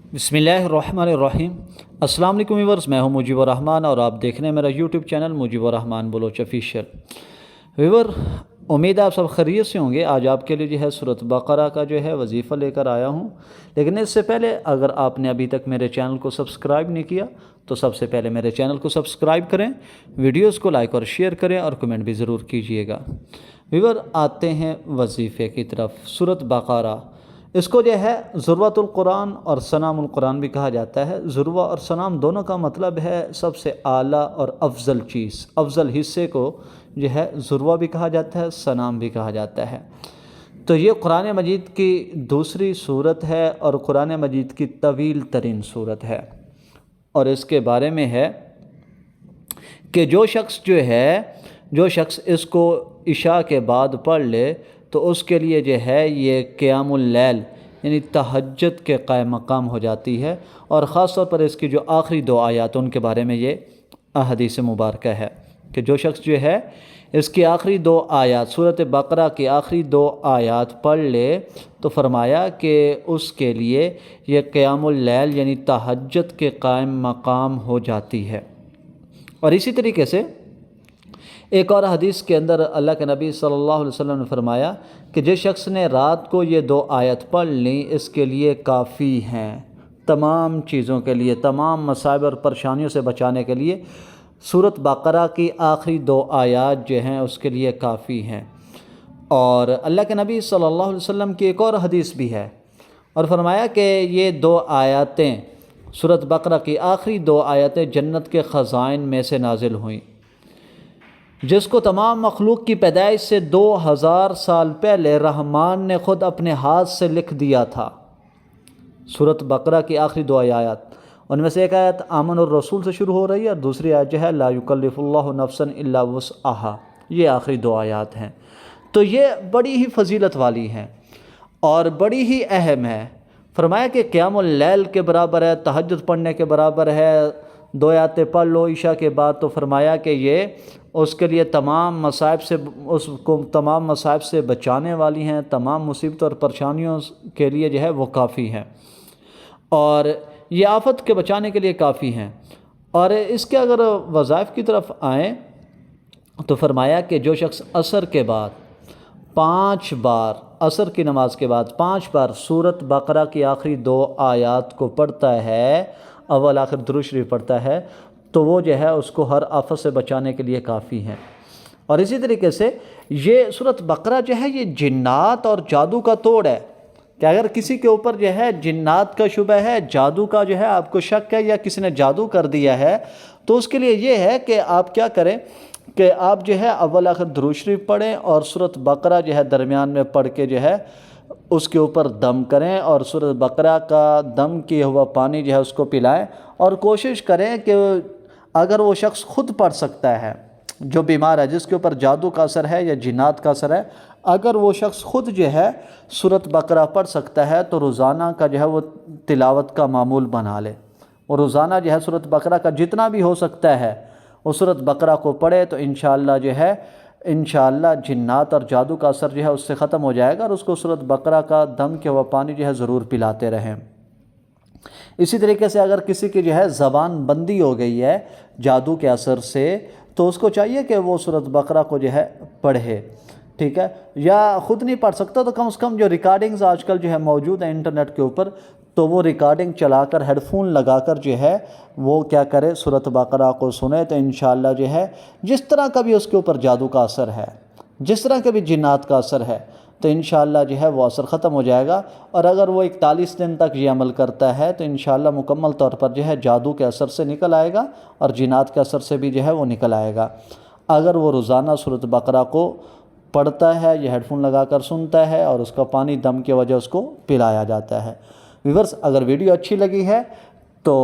बिस्मिल्लाहिर्रहमानिर्रहीम। अस्सलाम वालेकुम व्यूअर्स, मैं हूं मुजीब रहमान और आप देख रहे हैं मेरा YouTube channel Mujeeb Rehman Baloch official. Viewer, उम्मीद है आप सब खैरियत से होंगे। आज आपके लिए जो है सूरत बकरा का जो है वजीफ़ा लेकर आया हूं। लेकिन इससे पहले अगर आपने अभी तक मेरे चैनल को सब्सक्राइब नहीं किया तो सबसे पहले मेरे चैनल को सब्सक्राइब करें, वीडियोज़ को लाइक और शेयर करें और कमेंट भी ज़रूर कीजिएगा। व्यूअर, आते हैं वजीफ़े की तरफ। सूरत बकरा, इसको जो है ज़ुरवतुल कुरान और सनामुल कुरान भी कहा जाता है। ज़ुरवा और सनाम दोनों का मतलब है सबसे आला और अफजल चीज़। अफजल हिस्से को जो है ज़ुरवा भी कहा जाता है, सनाम भी कहा जाता है। तो ये कुरान मजीद की दूसरी सूरत है और कुरान मजीद की तवील तरीन सूरत है। और इसके बारे में है कि जो शख्स इसको इशा के बाद पढ़ ले तो उसके लिए जो है ये क़ियामुल लैल यानी तहज्जुद के क़ायम मक़ाम हो जाती है। और ख़ास तौर पर इसकी जो आखिरी दो आयत उनके बारे में ये अहदीस मुबारक है कि जो शख्स जो है इसकी आखिरी दो आयत, सूरत बकरा की आखिरी दो आयत पढ़ ले तो फरमाया कि उसके लिए ये क़ियामुल लैल यानी तहज्जुद के क़ायम मक़ाम हो जाती है। और इसी तरीके से एक और हदीस के अंदर अल्लाह के नबी सल्लल्लाहु अलैहि वसल्लम ने फरमाया कि जिस शख्स ने रात को ये दो आयत पढ़ ली इसके लिए काफ़ी हैं तमाम चीज़ों के लिए, तमाम मसाइब और परेशानियों से बचाने के लिए सूरत बकरा की आखिरी दो आयत जो हैं उसके लिए काफ़ी हैं। और अल्लाह के नबी सल्लल्लाहु अलैहि वसल्लम की एक और हदीस भी है और फरमाया कि ये दो आयतें, सूरत बकरा की आखिरी दो आयतें जन्नत के ख़ज़ाइन में से नाजिल हुईं, जिसको तमाम मखलूक की पैदाइश से 2000 साल पहले रहमान ने ख़ुद अपने हाथ से लिख दिया था। सूरत बकरा की आखिरी दो आयत, उनमें से एक आयत आमन और रसूल से शुरू हो रही है और दूसरी आयत जो है ला युकल्लिफुल्लाहु नफ्सन इल्ला वुस्अहा। ये आखिरी दो आयत हैं। तो ये बड़ी ही फजीलत वाली हैं और बड़ी ही अहम है। फरमाया कि क़ियामुल लैल के बराबर है, तहज्जुद पढ़ने के बराबर है। दो आयतें पढ़ लो ईशा के बाद तो फरमाया कि ये उसके लिए तमाम मसाइब से बचाने वाली हैं, तमाम मुसीबतों और परेशानियों के लिए जो है वो काफ़ी हैं और ये आफत के बचाने के लिए काफ़ी हैं। और इसके अगर वज़ाइफ की तरफ आएँ तो फरमाया कि जो शख्स असर के बाद 5 बार, असर की नमाज के बाद 5 बार सूरत बकरा की आखिरी दो आयत को पढ़ता है, अव्वल आखिर दुरूद शरीफ पढ़ता है, तो वो जो है उसको हर आफत से बचाने के लिए काफ़ी है। और इसी तरीके से ये सूरत बकरा जो है ये जिन्नात और जादू का तोड़ है कि अगर किसी के ऊपर जो है जिन्नात का शुबह है, जादू का जो है आपको शक है या किसी ने जादू कर दिया है, तो उसके लिए ये है कि आप क्या करें कि आप जो है अव्वल आखिर दुरूद शरीफ पढ़ें और सूरत बकरा जो है दरमियान में पढ़ के जो है उसके ऊपर दम करें और सूरत बकरा का दम किया हुआ पानी जो है उसको पिलाएं। और कोशिश करें कि अगर वो शख्स खुद पढ़ सकता है, जो बीमार है, जिसके ऊपर जादू का असर है या जिन्नात का असर है, अगर वो शख्स खुद जो है सूरत बकरा पढ़ सकता है तो रोज़ाना का जो है वो तिलावत का मामूल बना ले और रोज़ाना जो है सूरत बकरा का जितना भी हो सकता है वो सूरत बकरा को पढ़े तो इंशाअल्लाह जो है जिन्नात और जादू का असर जो है उससे ख़त्म हो जाएगा और उसको सूरत बकरा का दम के हुआ पानी जो है ज़रूर पिलाते रहें। इसी तरीके से अगर किसी की जो है ज़बान बंदी हो गई है जादू के असर से तो उसको चाहिए कि वो सूरत बकरा को जो है पढ़े, ठीक है। या ख़ुद नहीं पढ़ सकता तो कम से कम जो रिकॉर्डिंग्स आजकल जो है मौजूद है इंटरनेट के ऊपर, तो वो रिकॉर्डिंग चलाकर हेडफोन लगाकर जो है वो क्या करे सूरत बकरा को सुने तो इंशाअल्लाह जो है जिस तरह का भी उसके ऊपर जादू का असर है, जिस तरह का भी जिन्नात का असर है, तो इंशाअल्लाह जो है वो असर ख़त्म हो जाएगा। और अगर वो 41 दिन तक ये अमल करता है तो इंशाअल्लाह मुकम्मल तौर पर जो है जादू के असर से निकल आएगा और जिन्नात के असर से भी जो है वो निकल आएगा। अगर वो रोज़ाना सूरत बकरा को पढ़ता है या हेडफोन लगाकर सुनता है और उसका पानी दम की वजह उसको पिलाया जाता है। व्यूअर्स, अगर वीडियो अच्छी लगी है तो